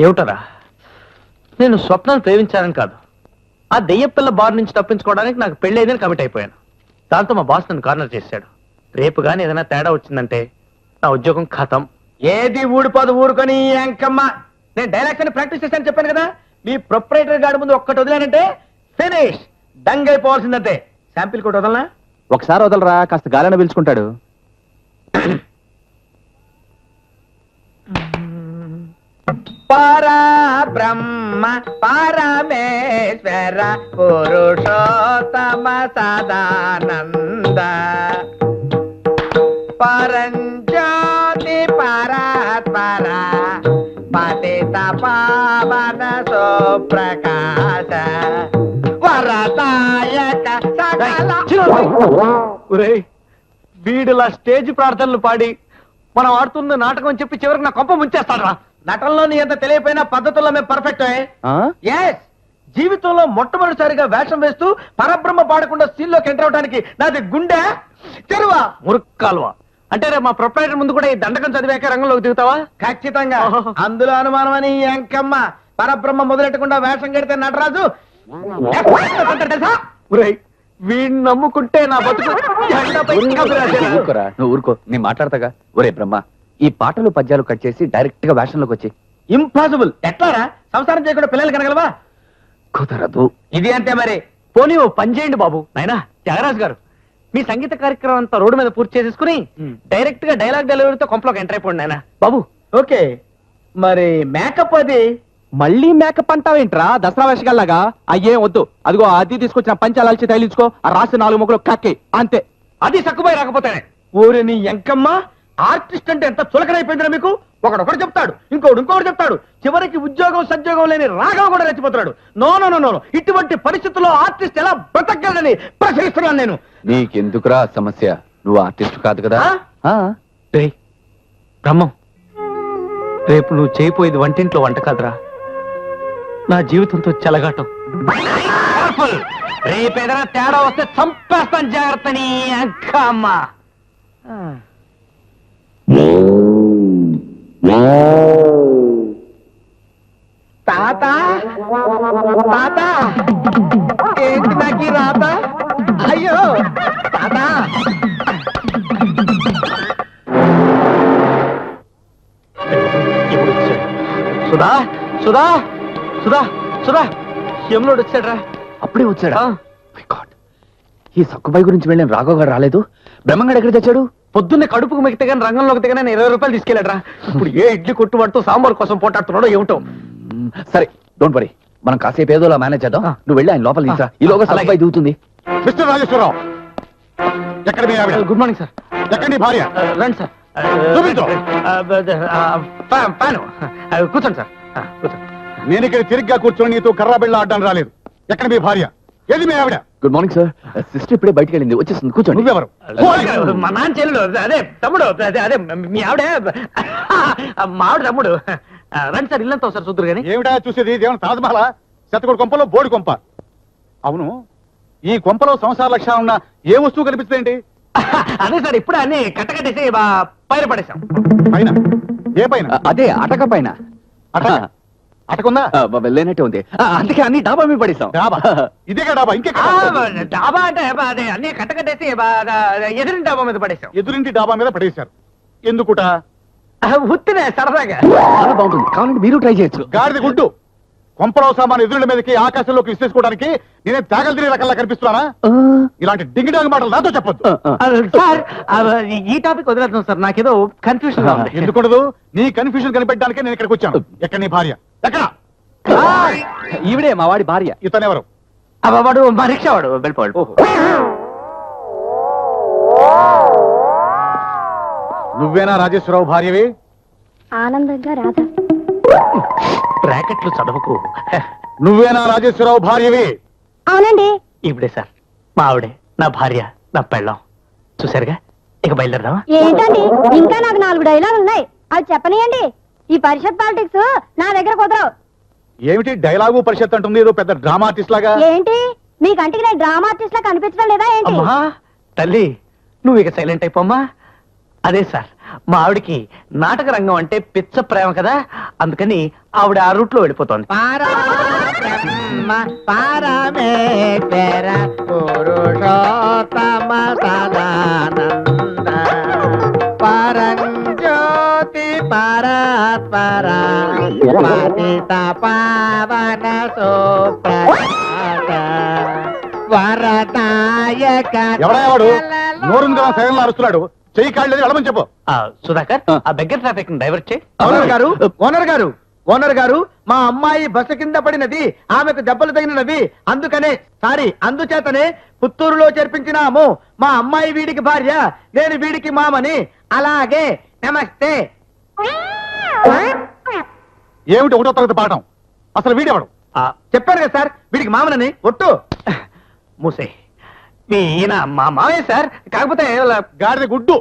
ఏమిటరా, నేను స్వప్నాన్ని ప్రేమించానని కాదు, ఆ దెయ్యపిల్ల బార్ నుంచి తప్పించుకోవడానికి నాకు పెళ్ళైందని కమిట్ అయిపోయాను. దాంతో మా బాస్ నన్ను కార్నర్ చేశాడు. రేపు కానీ ఏదైనా తేడా వచ్చిందంటే నా ఉద్యోగం ఖతం. ఏది ఊడిపోదు ఊరుకొని అంకమ్మ. నేను డైలాగ్స్ అని ప్రాక్టీస్ చేశాను చెప్పాను కదా. మీ ప్రొపరేటర్ గాడి ముందు ఒక్కటి వదిలేనంటే ఫినిష్, డంగ్ అయిపోవాల్సిందంటే. శాంపిల్ కూడా వదలనా? ఒకసారి వదలరా, కాస్త గాలిని పీల్చుకుంటాడు. పరా బ్రహ్మ పరమేశ్వర పురుషోత్తమ సదానంద పరంజ్యోతి పరాత్పర పతిత పావన సుప్రకాశ వరదాయక సకల. వీడిలా స్టేజ్ ప్రార్థనలు పాడి మనం ఆడుతున్న నాటకం అని చెప్పి చివరికి నా కొంప ముంచేస్తాడు. నటనలో నీ ఎంత తెలియపోయినా పద్ధతుల్లో మేము పర్ఫెక్ట్. ఎస్, జీవితంలో మొట్టమొదటిసారిగా వేషం వేస్తూ పరబ్రహ్మ పాడకుండా సీన్లోకి ఎంటర్ అవడానికి నాది గుండె చెరువా మురుక్కాల్వా. అంటే రేపు మా ప్రొపరేటర్ ముందు కూడా ఈ దండకం చదివాక రంగంలోకి దిగుతావా? ఖచ్చితంగా. అందులో అనుమానం అని అంకమ్మ. పరబ్రహ్మ మొదలెట్టకుండా వేషం కడితే నటరాజు తెలుసా? వీడిని నమ్ముకుంటే నా బతుకు నువ్వు ఊరుకో, నేను మాట్లాడతాగా. ఒరే బ్రహ్మ, ఈ పాటలు పద్యాలు కట్ చేసి డైరెక్ట్ గా వేషంలోకి వచ్చి. ఇంపాసిబుల్. ఎట్లారా, సంసారం చేయకుండా పిల్లలు కనగలవా? కుదరదు. ఇది అంతే మరి. పోనీ ఓ పని చేయండి బాబు. నాయనా త్యాగరాజు గారు, మీ సంగీత కార్యక్రమం అంతా రోడ్డు మీద పూర్తి చేసేసుకుని డైరెక్ట్ గా డైలాగ్ డెలివరీతో కొంపలోకి ఎంటర్ అయిపోండి నాయనా. బాబు ఓకే, మరి మేకప్ అది మళ్ళీ మేకప్ అంటావేంట్రా దసరా వేషగాల్లాగా? అయ్యేం వద్దు. అదిగో అది తీసుకొచ్చిన పంచాలాల్చి తగిలించుకో, ఆ రాసి 4 ముక్కలు కక్కి అంతే. అది సక్కుపోయి రాకపోతేనే. ఊరి నీ ఎంకమ్మ, ఆర్టిస్ట్ అంటే ఎంత చులకనైపోయిందిరా మీకు. ఒకడొకడు చెప్తాడు, ఇంకోటి చెప్తాడు, చివరికి ఉద్యోగం సద్యోగం లేని రాఘవ కూడా రెచ్చిపోతున్నాడు. నో నో నో నో, ఇటువంటి పరిస్థితుల్లో ఆర్టిస్ట్ ఎలా బ్రతకగలనని ప్రశ్నిస్తున్నాను నేను. నీకెందుకురా సమస్య? నువ్వు ఆర్టిస్ట్ కాదు కదా. బ్రహ్మం, రేపు నువ్వు చేయపోయేది వంటింట్లో వంట కాదురా, నా జీవితంతో చెలగాటం. రేపేదైనా తేడా వస్తే చంపేస్తాను, జాగ్రత్త నీ అక్కమ్మ. తాత తాత, ఏంటి నాకు రాత? అయ్యో తాత. సుధా సుధా సుధా సుధా, యములోడు వచ్చాడ్రా. అప్పుడే వచ్చాడా? ఈ సక్కుబాయి గురించి వెళ్ళిన రాఘవ్ గారు రాలేదు. బ్రహ్మంగాడు ఎక్కడ తెచ్చాడు? పొద్దున్నే కడుపుకు మిగితే కానీ రంగంలోకి దిగనే 20 రూపాయలు తీసుకెళ్ళాడ్రా. ఇప్పుడు ఏ ఇడ్లీ కొట్టు పడుతూ సాంబార్ కోసం పోటాడుతున్నాడో ఏమిటో. సరే, డోంట్ వరీ, మనం కాసేపు ఏదోలా మేనేజ్ చేద్దాం. నువ్వు వెళ్ళి ఆయన లోపల తీసురా, ఈలోగా సక్కుబాయి దిగుతుంది. మిస్టర్ రాజేశ్వరరావు, ఎక్కడ మీ ఆవిడ? Good morning sir. ఎక్కడ నీ భార్య? రండి సార్. పాను కూర్చోండి సార్, కూర్చోండి. నేను ఇక్కడ తిరిగ్గా కూర్చొని నీతో కర్రా బిళ్ళ ఆడడానికి రాలేదు. ఎక్కడ మీ భార్య? ఏది మీ ఆవిడ? Good morning sir. సిస్టర్ ఇప్పుడే బయటికి వెళ్ళింది, వచ్చేస్తుంది. కూర్చోండి. నువ్వెవరు? మా నాన్న చెల్లెలు, అదే తమ్ముడు, అదే మీ ఆవిడే మా ఆవిడ తమ్ముడు. రండి సార్, ఇల్లంతా సార్ చూద్దరు కానీ. ఏమిటా చూసేది? దేవుని తాజ్మహల్, శతకోటి కొంపలో బోడి కొంప. అవును, ఈ కొంపలో సంసార లక్ష్యాలు ఉన్న ఏ వస్తువు కనిపిస్తుందేంటి? అదే సార్, ఇప్పుడే అన్ని కట్టకట్టేసి పైన పడేసాం. పైన? ఏ పైన? అదే అటక పైన. అటకుందా? లేనట్టే ఉంది, అందుకే అన్ని డాబా మీద పడేసాం. డాబా? ఇదేగా డాబా, ఇంకెక్కడ? డాబా అంటే అదే అన్ని కట్టకట్టేసి ఎదురింటి డాబా మీద పడేసాం. ఎదురింటి డాబా మీద పడేశారు. ఎందుకుట? ఉత్తినే సరదాగా. చాలా బాగుంటుంది, కావాలంటే మీరు ట్రై చేయొచ్చు. గాడిది గుడ్డు, కొంపలో సామాను ఎదురుల మీదకి ఆకాశంలోకి విశ్లేసుకోవడానికి నేనే త్యాగలు తినే రకాల కనిపిస్తున్నానా? ఇలాంటి డింగిడాంగ్ మాటలు నాతో చెప్పొద్దు. సార్, ఈ టాపిక్ వదిలేద్దాం సార్, నాకేదో కన్ఫ్యూషన్. ఎందుకుండదు? నీ కన్ఫ్యూజన్ కనిపెట్టడానికే నేను ఇక్కడికి వచ్చాను. ఎక్కడ నీ భార్య? ఎక్కడ? ఈవిడే మా వాడి భార్య. ఇతనెవరు? వాడు మా రిక్షా వాడు, వెళ్ళిపోవాడు. నువ్వేనా రాజేశ్వరరావు భార్యవి? ఆనందంగా రాధా. బ్రాకెట్లు చదవకు. నువ్వేనా రాజేశ్వరరావు భార్యవి? అవునండి. ఇప్పుడే సార్, మా ఆవిడే నా భార్య, నా పెళ్ళాం. చూసారుగా, ఇక బయలుదేరదామా? ఏంటండి, ఇంకా నాకు 4 డైలాగులు ఉన్నాయి, అవి చెప్పనియండి. ఈ పరిషత్ పాలిటిక్స్ నా దగ్గర కుదరవు. ఏమిటి డైలాగు పరిషత్ అంటుంది? ఏదో పెద్ద డ్రామా ఆర్టిస్ట్ లాగా. ఏంటి, మీ కంటికి నేను డ్రామా ఆర్టిస్ట్ లా కనిపించడం లేదా ఏంటి? అమ్మా తల్లి, నువ్వు ఇక సైలెంట్ అయిపోమ్మా. అదే సార్ మా ఆవిడికి నాటక రంగం అంటే పిచ్చ ప్రేమ కదా, అందుకని ఆవిడ ఆ రూట్ లో వెళ్ళిపోతోంది. పురుషోత్తమ సదానంద పరంజ్యోతి పరాత్పర పతిత పావన సుప్రభాత వరదాయక. ఎవడయ్యా వాడు? నోరుంది కదా సైలెంట్ అరుస్తున్నాడు. చెయ్యి కాళ్ళు వెళ్ళమని చెప్పు. సుధాకర్ ఆ బెగ్గర్ ట్రాఫిక్ డైవర్ట్ చేయి. ఓనర్ గారు మా అమ్మాయి బస్సు కింద పడినది, ఆమెకు దెబ్బలు తగినవి, అందుచేతనే పుత్తూరులో చేర్పించినాము. మా అమ్మాయి వీడికి భార్య, నేను వీడికి మామని. అలాగే నమస్తే. ఏమిటి ఒకటో తరగతి పాఠం? అసలు వీడెవడు? చెప్పాను కదా సార్, వీడికి మామనని. ఒట్టు మూసే ఈయన మా మావయ్య సార్, కాకపోతే గాడిద గుడ్డు.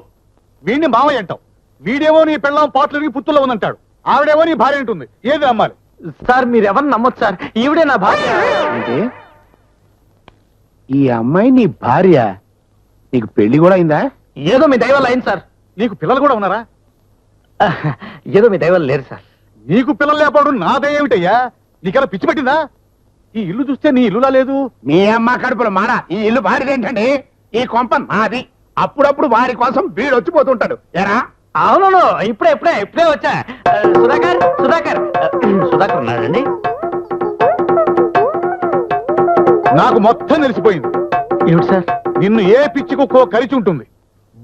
వీడిని మావయ్య అంటావు. వీడేమో నీ పెళ్ళం పాటలకి పుత్తుల్లో ఉందంటాడు. ఆవిడేమో నీ భార్య ఉంటుంది. ఏది నమ్మాలి? సార్ మీరు ఎవరిని నమ్మొచ్చు సార్, ఈవిడే నా భార్య. అంటే ఈ అమ్మాయి నీ భార్య? నీకు పెళ్లి కూడా అయిందా? ఏదో మీ దైవాలు అయింది సార్. నీకు పిల్లలు కూడా ఉన్నారా? ఏదో మీ దైవాలు లేరు సార్. నీకు పిల్లలు లేకపోవడం నాదేమిటయ్యా? నీకెలా పిచ్చి పట్టిందా? ఈ ఇల్లు చూస్తే నీ ఇల్లులా లేదు. మీ అమ్మ కడుపులో మాడ. ఈ ఇల్లు భార్యదేంటండి? ఈ కొంప నాది. అప్పుడప్పుడు వారి కోసం వీడు వచ్చిపోతుంటాడు. ఎరా అవును, ఇప్పుడే వచ్చా. సుధాకర్ ఉన్నాడండి. నాకు మొత్తం తెలిసిపోయింది. ఏమిటి సార్? నిన్ను ఏ పిచ్చి కుక్కో కరిచి ఉంటుంది.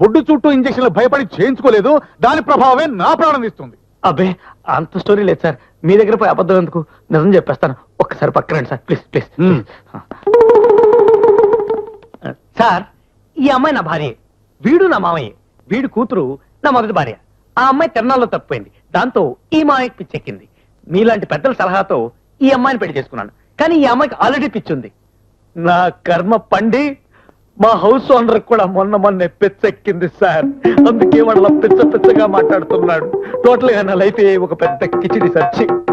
బొడ్డు చుట్టూ ఇంజక్షన్లు భయపడి చేయించుకోలేదు. దాని ప్రభావమే నా ప్రాణం ఇస్తుంది. అబ్బే అంత స్టోరీ లేదు సార్. మీ దగ్గర పోయి అబద్ధం ఎందుకు, నిజం చెప్పేస్తాను. ఒక్కసారి పక్కనండి సార్, ప్లీజ్. సార్ ఈ అమ్మాయి నా భార్య, వీడు నా మామయ్య, వీడు కూతురు నా మొదటి భార్య. ఆ అమ్మాయి తిరణాల్లో తప్పిపోయింది. దాంతో ఈ మామయ్యకి పిచ్చెక్కింది. మీలాంటి పెద్దల సలహాతో ఈ అమ్మాయిని పెళ్లి చేసుకున్నాను. కానీ ఈ అమ్మాయికి ఆల్రెడీ పిచ్చుంది. నా కర్మ పండి మా హౌస్ ఓనర్ కూడా మొన్నే పిచ్చెక్కింది సార్. అందుకే వాళ్ళ పిచ్చగా మాట్లాడుతున్నాడు. టోటల్ గా నా లైఫ్ ఒక పెద్ద khichdi sir,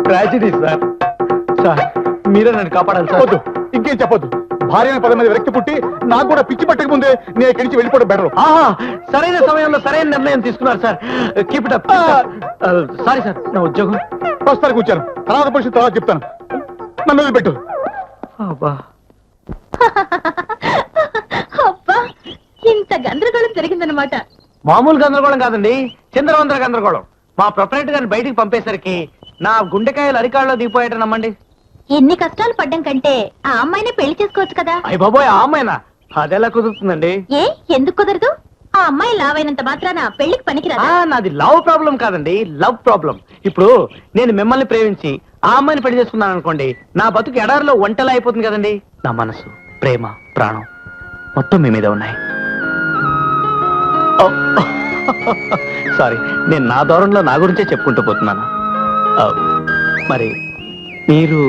tragedy sir. Sir మీరే నన్ను కాపాడాలి సార్. వద్దు, ఇంకేం చెప్పొద్దు. భార్యని 10 మంది వ్యక్తి పుట్టి నాకు కూడా పిచ్చి పట్టక ముందే నేను ఇక్కడి నుంచి వెళ్ళిపోవడం బెటర్. సరైన సమయంలో సరైన నిర్ణయం తీసుకున్నారు sir. Keep it up. Sorry sir, నా ఉద్యోగం. ప్రస్తుతానికి కూర్చాను, తర్వాత పరిస్థితి తర్వాత చెప్తాను. నన్ను వదిలిపెట్టు. అబ్బా అబ్బా ఇంత గందరగోళం జరిగిందనమాట. మామూలు గందరగోళం కాదండి, చంద్రవందర గందరగోళం. మా ప్రొపరేటర్ గారిని బయటికి పంపేసరికి నా గుండెకాయలు అరికాళ్ళలో దిగిపోయాట నమ్మండి. ఎన్ని కష్టాలు పడ్డం కంటే ఆ అమ్మాయినే పెళ్లి చేసుకోవచ్చు కదా. అయ్య బాబోయ్, ఆ అమ్మాయినా? అదెలా కుదురుతుందండి? ఏ ఎందుకు కుదరదు? ఆ అమ్మాయి లావైనంత మాత్రాన పెళ్లికి పనికిరాదా? నాది లవ్ ప్రాబ్లం కాదండి, లవ్ ప్రాబ్లం. ఇప్పుడు నేను మిమ్మల్ని ప్రేమించి ఆ అమ్మాయిని పెళ్లి చేసుకున్నాను అనుకోండి, నా బతుకు ఎడారిలో ఒంటలా అయిపోతుంది కదండి. నా మనసు, ప్రేమ, ప్రాణం మొత్తం మీ మీద ఉన్నాయి. సారీ, నేను నా దూరంలో నా గురించే చెప్పుకుంటూ పోతున్నాను. మరి మీరు